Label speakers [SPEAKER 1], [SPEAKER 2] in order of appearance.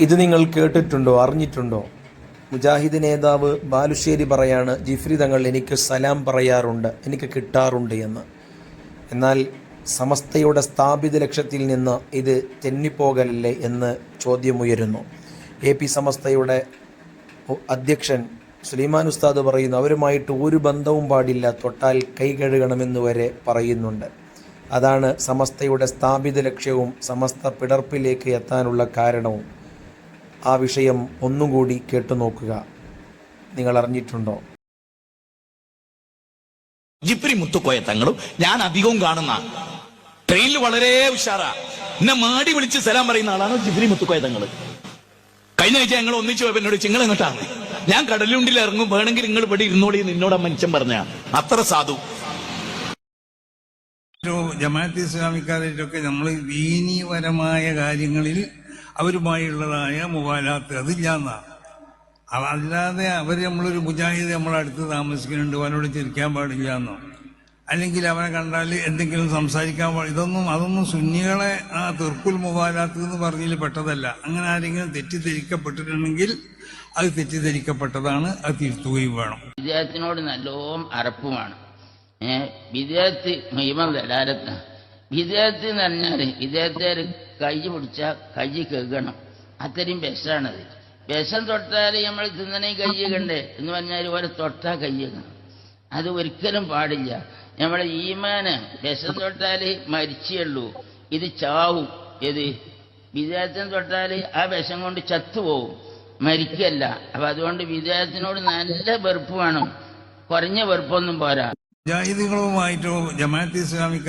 [SPEAKER 1] ഇത് നിങ്ങൾ കേട്ടിട്ടുണ്ടോ, അറിഞ്ഞിട്ടുണ്ടോ? മുജാഹിദ് നേതാവ് ബാലുശ്ശേരി പറയാണ്, ജിഫ്രി തങ്ങൾ എനിക്ക് സലാം പറയാറുണ്ട്, എനിക്ക് കിട്ടാറുണ്ട് എന്ന്. എന്നാൽ സമസ്തയുടെ സ്ഥാപിത ലക്ഷ്യത്തിൽ നിന്ന് ഇത് തെന്നിപ്പോകലല്ലേ എന്ന് ചോദ്യമുയരുന്നു. AP സമസ്തയുടെ അധ്യക്ഷൻ സുലൈമാൻ ഉസ്താദ് പറയുന്നു, അവരുമായിട്ട് ഒരു ബന്ധവും പാടില്ല, തൊട്ടാൽ കൈ കഴുകണമെന്ന് വരെ പറയുന്നുണ്ട്. അതാണ് സമസ്തയുടെ സ്ഥാപിത ലക്ഷ്യവും സമസ്ത പിളർപ്പിലേക്ക് എത്താനുള്ള കാരണവും. ആ വിഷയം ഒന്നും കൂടി കേട്ടു നോക്കുക. നിങ്ങൾ അറിഞ്ഞിട്ടുണ്ടോ?
[SPEAKER 2] ജിഫ്രി മുത്തുക്കോയ തങ്ങളും ഞാൻ അധികവും കാണുന്ന ട്രെയിനിൽ വളരെ ഉഷാറാ എന്നെ മാടി വിളിച്ച് സലാം പറയുന്ന ആളാണ് ജിഫ്രി മുത്തുക്കോയ തങ്ങള്. കഴിഞ്ഞ ആഴ്ച ഞങ്ങൾ ഒന്നിച്ചു പോയപ്പോ എന്നോട് നിങ്ങൾ എങ്ങോട്ടാണ്? ഞാൻ കടലുണ്ടിൽ ഇറങ്ങും, വേണമെങ്കിൽ നിങ്ങൾ ഇവിടെ ഇരുന്നോളി നിന്നോട് മനുഷ്യൻ പറഞ്ഞ അത്ര സാധു.
[SPEAKER 3] ജമാഅത്ത് ഇസ്ലാമിക്കാരായിട്ടൊക്കെ നമ്മൾ ദീനീപരമായ കാര്യങ്ങളിൽ അവരുമായുള്ളതായ മുവാലാത്ത് അതില്ലാന്നാ. അല്ലാതെ അവർ നമ്മളൊരു മുജാഹിദ് നമ്മളടുത്ത് താമസിക്കുന്നുണ്ട്, അവനോട് ചിരിക്കാൻ പാടില്ല എന്നോ അല്ലെങ്കിൽ അവനെ കണ്ടാൽ എന്തെങ്കിലും സംസാരിക്കാൻ അതൊന്നും സുന്നികളെ ആ തെർക്കുൽ മുവാലാത്ത് എന്ന് പറഞ്ഞതിൽ പെട്ടതല്ല. അങ്ങനെ ആരെങ്കിലും തെറ്റിദ്ധരിക്കപ്പെട്ടിട്ടുണ്ടെങ്കിൽ അത് തെറ്റിദ്ധരിക്കപ്പെട്ടതാണ്, അത് തിരുത്തുകയും വേണം.
[SPEAKER 4] വിദേഹത്തിനോട് നല്ലോണം അറപ്പുമാണ്. വിദേഹത്ത് മുഴുവൻ വരാരത്താണ്. വിദേഹത്ത് എന്ന് പറഞ്ഞാൽ വിദേഹത്തെ കൈ പിടിച്ചാൽ കൈ കഴുകണം, അത്രയും വിഷമാണത്. വിഷം തൊട്ടാൽ നമ്മൾ തിന്നണേ കയ്യകണ്ടേ എന്ന് പറഞ്ഞാൽ ഓരോ തൊട്ടാൽ കയ്യകണം. അത് ഒരിക്കലും പാടില്ല. നമ്മളെ ഈമാന് വിഷം തൊട്ടാൽ മരിച്ചുള്ളൂ, ഇത് ചാവും. ഇത് വിദേഹത്തിന് തൊട്ടാൽ ആ വിഷം കൊണ്ട് ചത്തുപോകും, മരിക്കല്ല. അപ്പൊ അതുകൊണ്ട് വിദേഹത്തിനോട് നല്ല വെറുപ്പ് വേണം, കുറഞ്ഞ വെറുപ്പൊന്നും പോരാ.
[SPEAKER 3] മുജാഹിദുകളുമായിട്ടോ ജമാഅത്ത് ഇസ്ലാമിക്ക